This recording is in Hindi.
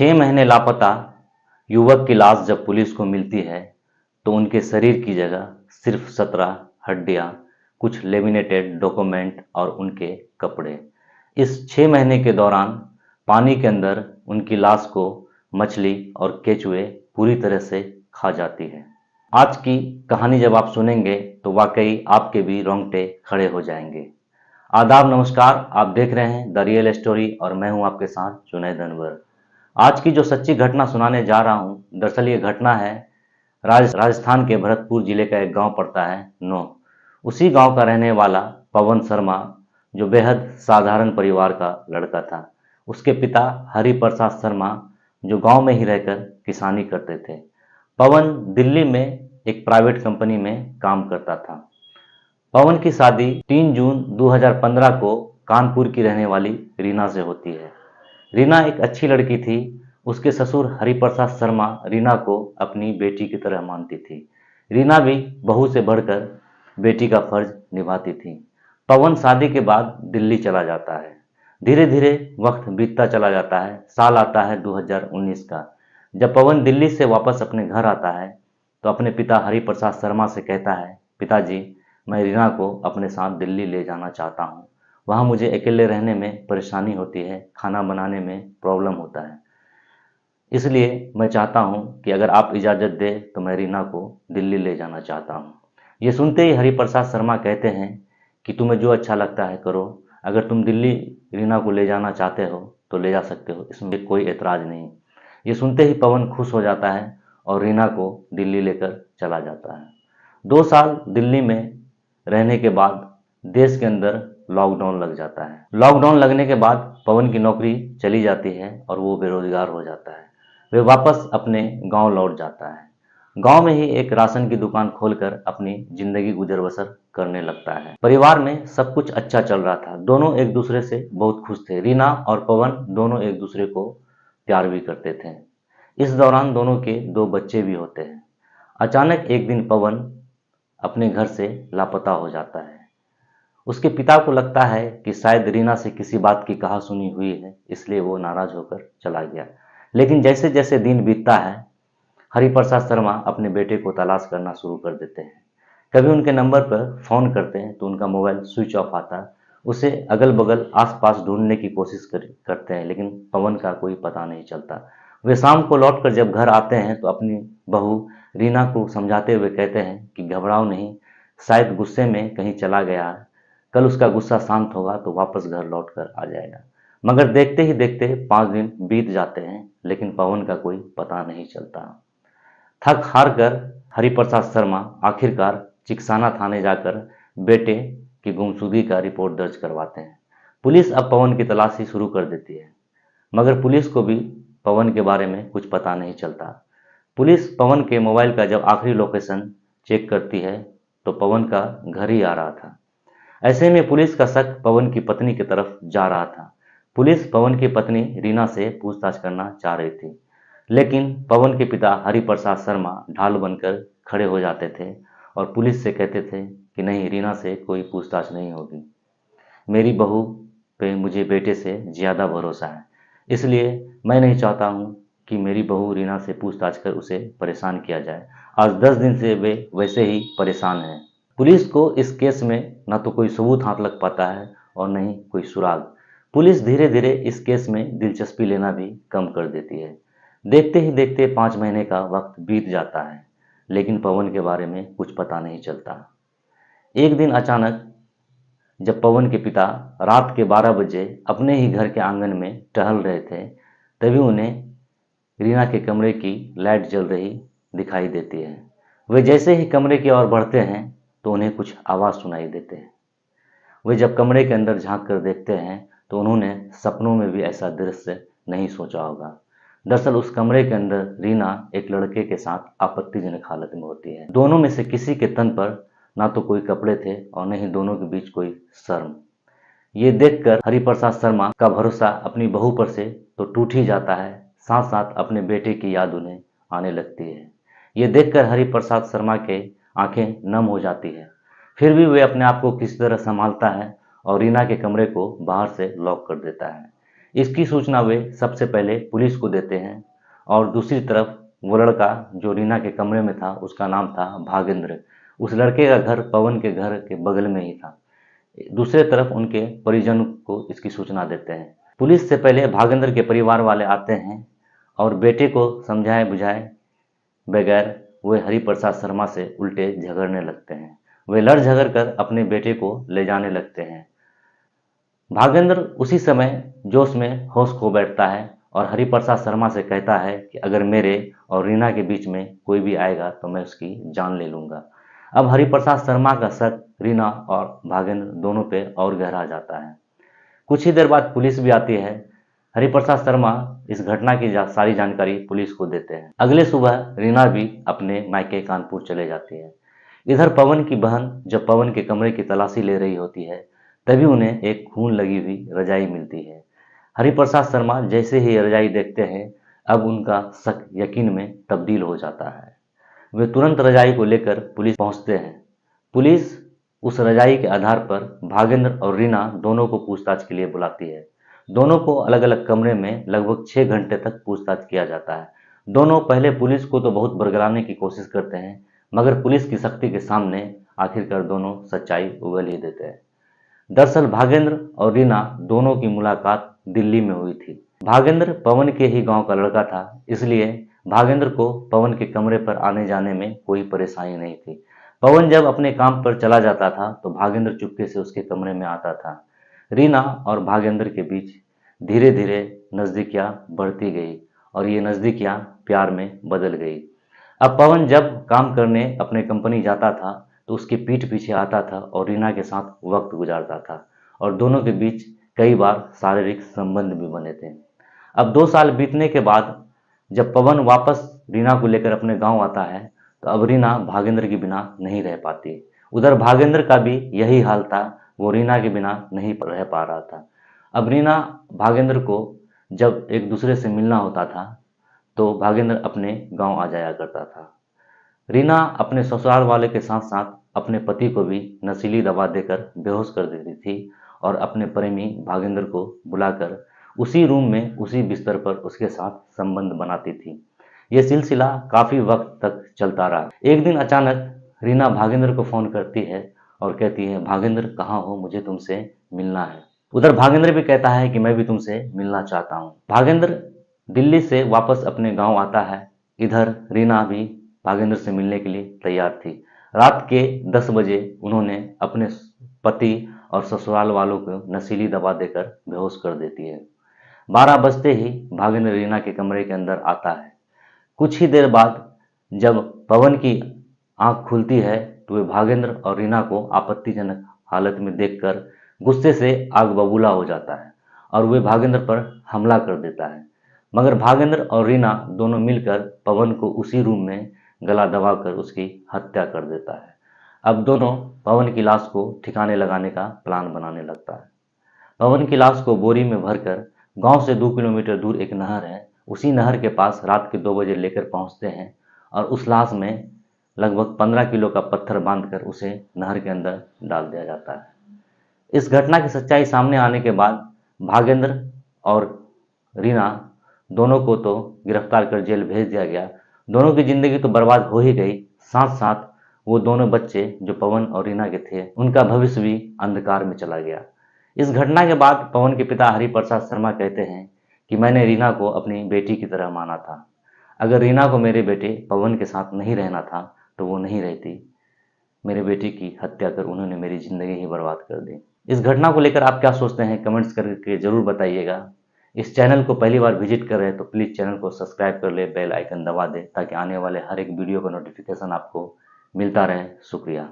6 महीने लापता युवक की लाश जब पुलिस को मिलती है तो उनके शरीर की जगह सिर्फ 17 हड्डियां, कुछ लेमिनेटेड डॉक्यूमेंट और उनके कपड़े। इस 6 महीने के दौरान पानी के अंदर उनकी लाश को मछली और केचुए पूरी तरह से खा जाती है। आज की कहानी जब आप सुनेंगे तो वाकई आपके भी रोंगटे खड़े हो जाएंगे। आदाब, नमस्कार। आप देख रहे हैं द रियल स्टोरी और मैं हूं आपके साथ जुनैद अनवर। आज की जो सच्ची घटना सुनाने जा रहा हूं, दरअसल ये घटना है राजस्थान के भरतपुर जिले का एक गांव पड़ता है नौह। उसी गांव का रहने वाला पवन शर्मा, जो बेहद साधारण परिवार का लड़का था। उसके पिता हरिप्रसाद शर्मा जो गांव में ही रहकर किसानी करते थे। पवन दिल्ली में एक प्राइवेट कंपनी में काम करता था। पवन की शादी 3 जून 2015 को कानपुर की रहने वाली रीना से होती है। रीना एक अच्छी लड़की थी। उसके ससुर हरिप्रसाद शर्मा रीना को अपनी बेटी की तरह मानती थी। रीना भी बहू से बढ़कर बेटी का फर्ज निभाती थी। पवन शादी के बाद दिल्ली चला जाता है। धीरे धीरे वक्त बीतता चला जाता है। साल आता है 2019 का। जब पवन दिल्ली से वापस अपने घर आता है तो अपने पिता हरिप्रसाद शर्मा से कहता है, पिताजी, मैं रीना को अपने साथ दिल्ली ले जाना चाहता हूँ। वहाँ मुझे अकेले रहने में परेशानी होती है, खाना बनाने में प्रॉब्लम होता है। इसलिए मैं चाहता हूँ कि अगर आप इजाज़त दें तो मैं रीना को दिल्ली ले जाना चाहता हूँ। ये सुनते ही हरिप्रसाद शर्मा कहते हैं कि तुम्हें जो अच्छा लगता है करो। अगर तुम दिल्ली रीना को ले जाना चाहते हो तो ले जा सकते हो, इसमें कोई एतराज़ नहीं। ये सुनते ही पवन खुश हो जाता है और रीना को दिल्ली लेकर चला जाता है। 2 साल दिल्ली में रहने के बाद देश के अंदर लॉकडाउन लग जाता है। लॉकडाउन लगने के बाद पवन की नौकरी चली जाती है और वो बेरोजगार हो जाता है। वे वापस अपने गांव लौट जाता है। गांव में ही एक राशन की दुकान खोलकर अपनी जिंदगी गुजर बसर करने लगता है। परिवार में सब कुछ अच्छा चल रहा था। दोनों एक दूसरे से बहुत खुश थे। रीना और पवन दोनों एक दूसरे को प्यार भी करते थे। इस दौरान दोनों के 2 बच्चे भी होते हैं। अचानक एक दिन पवन अपने घर से लापता हो जाता है। उसके पिता को लगता है कि शायद रीना से किसी बात की कहासुनी हुई है, इसलिए वो नाराज होकर चला गया। लेकिन जैसे जैसे दिन बीतता है, हरिप्रसाद शर्मा अपने बेटे को तलाश करना शुरू कर देते हैं। कभी उनके नंबर पर फ़ोन करते हैं तो उनका मोबाइल स्विच ऑफ आता है। उसे अगल बगल आसपास ढूंढने की कोशिश करते हैं, लेकिन पवन का कोई पता नहीं चलता। वे शाम को लौटकर जब घर आते हैं तो अपनी बहू रीना को समझाते हुए कहते हैं कि घबराओ नहीं, शायद गुस्से में कहीं चला गया है, कल उसका गुस्सा शांत होगा तो वापस घर लौट कर आ जाएगा। मगर देखते ही देखते 5 दिन बीत जाते हैं, लेकिन पवन का कोई पता नहीं चलता। थक हार कर हरिप्रसाद शर्मा आखिरकार चिकसाना थाने जाकर बेटे की गुमशुदगी का रिपोर्ट दर्ज करवाते हैं। पुलिस अब पवन की तलाशी शुरू कर देती है, मगर पुलिस को भी पवन के बारे में कुछ पता नहीं चलता। पुलिस पवन के मोबाइल का जब आखिरी लोकेशन चेक करती है तो पवन का घर ही आ रहा था। ऐसे में पुलिस का शक पवन की पत्नी की तरफ जा रहा था। पुलिस पवन की पत्नी रीना से पूछताछ करना चाह रही थी, लेकिन पवन के पिता हरिप्रसाद शर्मा ढाल बनकर खड़े हो जाते थे और पुलिस से कहते थे कि नहीं, रीना से कोई पूछताछ नहीं होगी। मेरी बहू पे मुझे बेटे से ज़्यादा भरोसा है, इसलिए मैं नहीं चाहता हूँ कि मेरी बहू रीना से पूछताछ कर उसे परेशान किया जाए। आज 10 दिन से वे वैसे ही परेशान हैं। पुलिस को इस केस में न तो कोई सबूत हाथ लग पाता है और न ही कोई सुराग। पुलिस धीरे धीरे इस केस में दिलचस्पी लेना भी कम कर देती है। देखते ही देखते 5 महीने का वक्त बीत जाता है, लेकिन पवन के बारे में कुछ पता नहीं चलता। एक दिन अचानक जब पवन के पिता रात के 12 बजे अपने ही घर के आंगन में टहल रहे थे, तभी उन्हें रीना के कमरे की लाइट जल रही दिखाई देती है। वे जैसे ही कमरे की ओर बढ़ते हैं तो उन्हें कुछ आवाज़ सुनाई देते हैं। वे जब कमरे के अंदर झांक कर देखते हैं तो उन्होंने सपनों में भी ऐसा दृश्य नहीं सोचा होगा। दरअसल उस कमरे के अंदर रीना एक लड़के के साथ आपत्तिजनक हालत में होती है। दोनों में से किसी के तन पर ना तो कोई कपड़े थे और न ही दोनों के बीच कोई शर्म। ये देखकर हरिप्रसाद शर्मा का भरोसा अपनी बहू पर से तो टूट ही जाता है, साथ साथ अपने बेटे की याद उन्हें आने लगती है। ये देखकर हरिप्रसाद शर्मा के आंखें नम हो जाती है। फिर भी वे अपने आप को किसी तरह संभालता है और रीना के कमरे को बाहर से लॉक कर देता है। इसकी सूचना वे सबसे पहले पुलिस को देते हैं और दूसरी तरफ वो लड़का जो रीना के कमरे में था उसका नाम था भागेंद्र। उस लड़के का घर पवन के घर के बगल में ही था। दूसरे तरफ उनके परिजन को इसकी सूचना देते हैं। पुलिस से पहले भागेंद्र के परिवार वाले आते हैं और बेटे को समझाए बुझाए बगैर वे हरिप्रसाद शर्मा से उल्टे झगड़ने लगते हैं। वे लड़ झगड़ कर अपने बेटे को ले जाने लगते हैं। भागेंद्र उसी समय जोश में होश खो बैठता है और हरिप्रसाद शर्मा से कहता है कि अगर मेरे और रीना के बीच में कोई भी आएगा तो मैं उसकी जान ले लूँगा। अब हरिप्रसाद शर्मा का शक रीना और भागेंद्र दोनों पे और गहरा जाता है। कुछ ही देर बाद पुलिस भी आती है। हरिप्रसाद शर्मा इस घटना की सारी जानकारी पुलिस को देते हैं। अगले सुबह रीना भी अपने मायके कानपुर चले जाती है। इधर पवन की बहन जब पवन के कमरे की तलाशी ले रही होती है तभी उन्हें एक खून लगी हुई रजाई मिलती है। हरिप्रसाद शर्मा जैसे ही ये रजाई देखते हैं अब उनका शक यकीन में तब्दील हो जाता है। वे तुरंत रजाई को लेकर पुलिस पहुंचते हैं। पुलिस उस रजाई के आधार पर भागेंद्र और रीना दोनों को पूछताछ के लिए बुलाती है। दोनों को अलग अलग कमरे में लगभग 6 घंटे तक पूछताछ किया जाता है। दोनों पहले पुलिस को तो बहुत बरगलाने की कोशिश करते हैं मगर पुलिस की सख्ती के सामने आखिरकार दोनों सच्चाई उगल ही देते हैं। दरअसल भागेंद्र और रीना दोनों की मुलाकात दिल्ली में हुई थी। भागेंद्र पवन के ही गांव का लड़का था, इसलिए भागेंद्र को पवन के कमरे पर आने जाने में कोई परेशानी नहीं थी। पवन जब अपने काम पर चला जाता था तो भागेंद्र चुपके से उसके कमरे में आता था। रीना और भागेंद्र के बीच धीरे धीरे नज़दीकियाँ बढ़ती गई और ये नज़दीकियाँ प्यार में बदल गई। अब पवन जब काम करने अपने कंपनी जाता था तो उसके पीठ पीछे आता था और रीना के साथ वक्त गुजारता था और दोनों के बीच कई बार शारीरिक संबंध भी बने थे। अब 2 साल बीतने के बाद जब पवन वापस रीना को लेकर अपने गांव आता है तो अब रीना भागेंद्र के बिना नहीं रह पाती। उधर भागेंद्र का भी यही हाल था, वो रीना के बिना नहीं रह पा रहा था। अब रीना भागेंद्र को जब एक दूसरे से मिलना होता था तो भागेंद्र अपने गांव आ जाया करता था। रीना अपने ससुराल वाले के साथ साथ अपने पति को भी नशीली दवा देकर बेहोश कर देती थी और अपने प्रेमी भागेंद्र को बुलाकर उसी रूम में उसी बिस्तर पर उसके साथ संबंध बनाती थी। ये सिलसिला काफ़ी वक्त तक चलता रहा। एक दिन अचानक रीना भागेंद्र को फ़ोन करती है और कहती है, भागेंद्र कहाँ हो, मुझे तुमसे मिलना है। उधर भागेंद्र भी कहता है कि मैं भी तुमसे मिलना चाहता हूँ। भागेंद्र दिल्ली से वापस अपने गाँव आता है। इधर रीना भी भागेंद्र से मिलने के लिए तैयार थी। रात के 10 बजे उन्होंने अपने पति और ससुराल वालों को नशीली दवा देकर बेहोश कर देती है। 12 बजते ही भागेंद्र रीना के कमरे के अंदर आता है। कुछ ही देर बाद जब पवन की आंख खुलती है तो वे भागेंद्र और रीना को आपत्तिजनक हालत में देखकर गुस्से से आग बबूला हो जाता है और वे भागेंद्र पर हमला कर देता है। मगर भागेंद्र और रीना दोनों मिलकर पवन को उसी रूम में गला दबाकर उसकी हत्या कर देता है। अब दोनों पवन की लाश को ठिकाने लगाने का प्लान बनाने लगता है। पवन की लाश को बोरी में भरकर गांव से 2 किलोमीटर दूर एक नहर है, उसी नहर के पास रात के 2 बजे लेकर पहुंचते हैं और उस लाश में लगभग 15 किलो का पत्थर बांधकर उसे नहर के अंदर डाल दिया जाता है। इस घटना की सच्चाई सामने आने के बाद भागेंद्र और रीना दोनों को तो गिरफ्तार कर जेल भेज दिया गया। दोनों की जिंदगी तो बर्बाद हो ही गई, साथ साथ वो दोनों बच्चे जो पवन और रीना के थे उनका भविष्य भी अंधकार में चला गया। इस घटना के बाद पवन के पिता हरिप्रसाद शर्मा कहते हैं कि मैंने रीना को अपनी बेटी की तरह माना था। अगर रीना को मेरे बेटे पवन के साथ नहीं रहना था तो वो नहीं रहती। मेरे बेटे की हत्या कर उन्होंने मेरी ज़िंदगी ही बर्बाद कर दी। इस घटना को लेकर आप क्या सोचते हैं, कमेंट्स करके ज़रूर बताइएगा। इस चैनल को पहली बार विजिट कर रहे हैं तो प्लीज़ चैनल को सब्सक्राइब कर ले, बेल आइकन दबा दें ताकि आने वाले हर एक वीडियो का नोटिफिकेशन आपको मिलता रहे। शुक्रिया।